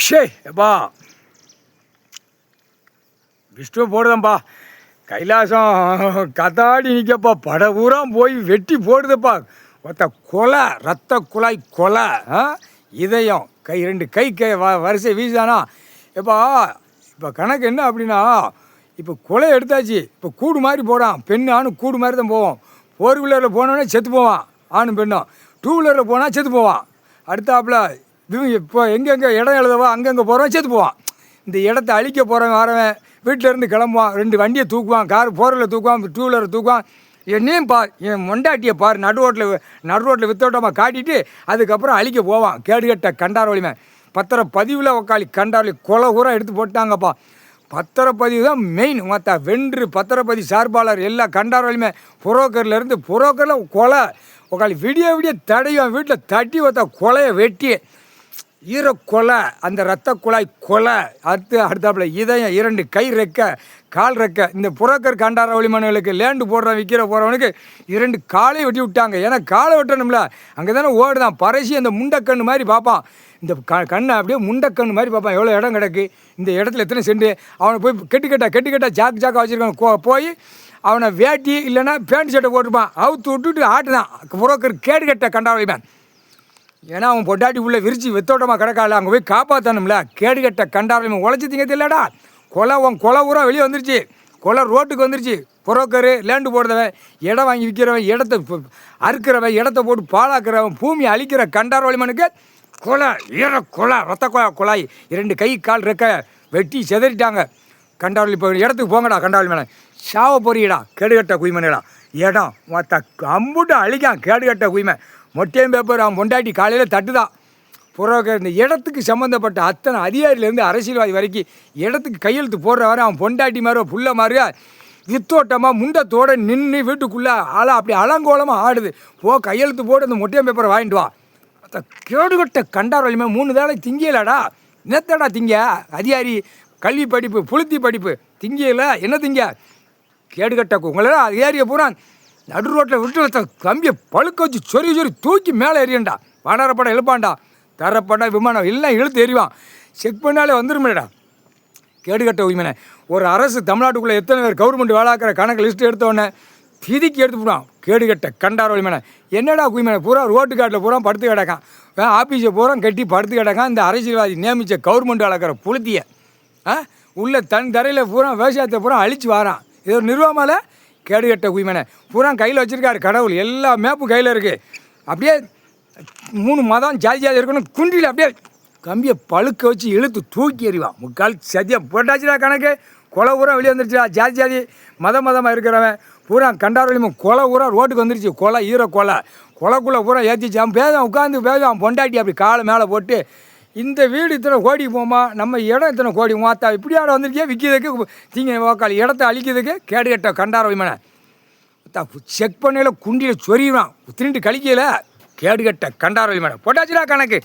ஷே எப்பா விஷ்ணு போடுதப்பா கைலாசம் கதாடி நிற்கப்பா பட பூரா போய் வெட்டி போடுதப்பா ஒருத்த கொலை ரத்த குழாய் கொலை இதயம் கை ரெண்டு கை வரிசை வீசுதானா எப்பா இப்போ கணக்கு என்ன அப்படின்னா இப்போ கொலை எடுத்தாச்சு இப்போ கூடு மாதிரி போகிறான் பெண்ணு ஆணும் கூடு மாதிரி தான் போவோம். 4 வீலரில் போனோடனே செத்து போவான் ஆணும் பெண்ணும். 2 வீலரில் போனால் செத்து போவான். அடுத்தாப்புல இவங்க இப்போ எங்கெங்கே இடம் எழுதவா அங்கங்கே போகிறவன் செத்து போவான். இந்த இடத்த அழிக்க போகிறவன் வரவன் வீட்டிலேருந்து கிளம்புவான், 2 வண்டியை தூக்குவான், கார் 4 வீலர் தூக்குவான், 2 வீலரை தூக்குவான். என்னையும் என் மொண்டாட்டியை பார் நடு ரோட்டில் வித்தோட்டமாக காட்டிட்டு அதுக்கப்புறம் அழிக்க போவான். கேடுகட்ட கண்டாரோலிமே பத்திரப்பதிவில் உக்காளி கண்டாரோலி கொலை கூற எடுத்து போட்டாங்கப்பா. பத்திரப்பதிவு தான் மெயின். மற்ற வென்று பத்திரப்பதி சார்பாளர் எல்லா கண்டாரோலியுமே புரோக்கர்லேருந்து புரோக்கரில் கொலை உக்காளி விடிய தடையும் வீட்டில் தட்டி ஒருத்த கொலையை வெட்டி ஈரக்கொலை அந்த ரத்த குழாய் கொலை அடுத்தாப்புல இதயம் 2 கை ரெக்க கால் ரெக்க. இந்த புரோக்கர் கண்டார ஒளிமனுகளுக்கு லேண்டு விற்கிற போகிறவனுக்கு 2 காலையும் வெட்டி விட்டாங்க. ஏன்னா காலை வெட்டணும்ல, அங்கே தானே ஓடுதான் பரசி அந்த முண்டக்கண்ணு மாதிரி பார்ப்பான். இந்த கண்ணை அப்படியே முண்டக்கண்ணு மாதிரி பார்ப்பான். எவ்வளோ இடம் கிடக்கு, இந்த இடத்துல எத்தனை செண்டு. அவனை போய் கெட்டுக்கட்டா ஜாக்கா வச்சுருக்கான். போய் அவனை வேட்டி இல்லைன்னா பேண்ட் ஷர்ட்டை போட்டிருப்பான், அவுத்து விட்டுட்டு ஆட்டுதான் புரோக்கர் கேடுகட்ட கண்டாரொலிமன். ஏன்னா அவன் பொட்டாட்டி உள்ள விரிச்சு வெத்தோட்டமாக கிடக்கால, அங்கே போய் காப்பாற்றணும்ல. கேடுகட்ட கண்டாரொலிமன் உழைச்சி திங்கிறது இல்லைடா. கொலை ஊரா வெளியே வந்துருச்சு, கொலை ரோட்டுக்கு வந்துருச்சு. புரோக்கரு லேண்டு போடுறவன், இடம் வாங்கி விற்கிறவன், இடத்த அறுக்கிறவன், இடத்த போட்டு பாழாக்குறவன், பூமியை அழிக்கிற கண்டாரொலிமனுக்கு கொலை ஈரக்கொலை ரத்த குழாய் 2 கை கால் ரெக்க வெட்டி செதறிட்டாங்க. கண்டாரொலி இப்போ இடத்துக்கு போங்கடா கண்டாரொலிமனை, சாவ பொறியடா கேடுகட்ட குய்மனடா. இடம் மொத்த அம்புட்டு அழிக்கான் கேடுகட்ட குய்மை. மொட்டையும் பேப்பர் அவன் பொண்டாட்டி காலையில் தட்டுதான். புரோக்கர் இந்த இடத்துக்கு சம்மந்தப்பட்ட அத்தனை அதிகாரியிலேருந்து அரசியல்வாதி வரைக்கும் இடத்துக்கு கையெழுத்து போடுற வரை அவன் பொண்டாட்டி மாதிரி புள்ள மாதிரியா வித்தோட்டமாக முண்டத்தோடு நின்று வீட்டுக்குள்ளே அப்படி அலங்கோலமாக ஆடுது. கையெழுத்து போட்டு அந்த மொட்டையம் பேப்பரை வாங்கிட்டு வா. கேடுகட்ட கண்டாரொலிமே 3 வேளை திங்கியலடா. என்னத்தடா திங்க அதிகாரி கல்வி படிப்பு புளுத்தி படிப்பு திங்கியல என்ன திங்க கேடுகட்ட உங்களெல்லாம் அதிகாரியை பூரா நடு ரோட்டில் விட்டு கம்பியை பழுக்க வச்சு சொறி தூக்கி மேலே எறியண்டா. வானரப்படம் எழுப்பாண்டா, தரப்படம் விமானம் எல்லாம் இழுத்து எறிவான். செக் பண்ணாலே வந்துருமேடா கேடுகட்ட உரிமையை. ஒரு அரசு தமிழ்நாட்டுக்குள்ளே எத்தனை பேர் கவர்மெண்ட் வேலாக்கிற கணக்கு லிஸ்ட்டு எடுத்தோடனே திதிக்கு எடுத்து போடுவான். கேடுகட்ட கண்டாரொலிமனை என்னடா குய்மனை பூரா ரோட்டு காட்டில் பூரா படுத்து கிடக்கான். ஆஃபீஸை பூரா கட்டி படுத்து கிடக்கான். இந்த அரசியல்வாதி நியமித்த கவர்மெண்ட் வளர்க்குற புளுத்தியை உள்ள தரையில் பூரா விவசாயத்தை பூரா அழித்து வாரான். இது ஒரு நிர்வாகமால கேடுகட்ட குய்மனை பூரா கையில் வச்சுருக்காரு கடவுள். எல்லா மேப்பும் கையில் இருக்குது. அப்படியே 3 மதம் ஜாதி இருக்கணும். குண்டியில் அப்படியே கம்பியை பழுக்க வச்சு இழுத்து தூக்கி எறிவான். முக்கால் சதியாக போட்டாச்சுடா கணக்கு. கொலை ஊரா வெளியே வந்துருச்சுடா. ஜாதி மதமாக இருக்கிறவன் பூரா கண்டாரொலிமன் கொலை ஊரா ரோட்டுக்கு வந்துருச்சு. கொலை கொலைக்குள்ளே பூரா ஏற்றிச்சு. அவன் உட்காந்து அவன் பொண்டாட்டி அப்படி காலை மேலே போட்டு இந்த வீடு இத்தனை கோடி போமா, நம்ம இடம் இத்தனை கோடி மாத்தா இப்படி ஆட வந்துருக்கே விற்கிறதுக்கு தீங்க வாக்காளி இடத்த அழிக்கிறதுக்கு கேடுகட்ட கண்டாரொலிமனை செக் பண்ணையில் குண்டியில் சொறிவான். திருண்டு கழிக்கல கேடுகட்ட கண்டாரொலிமனை போட்டாச்சுடா கணக்கு.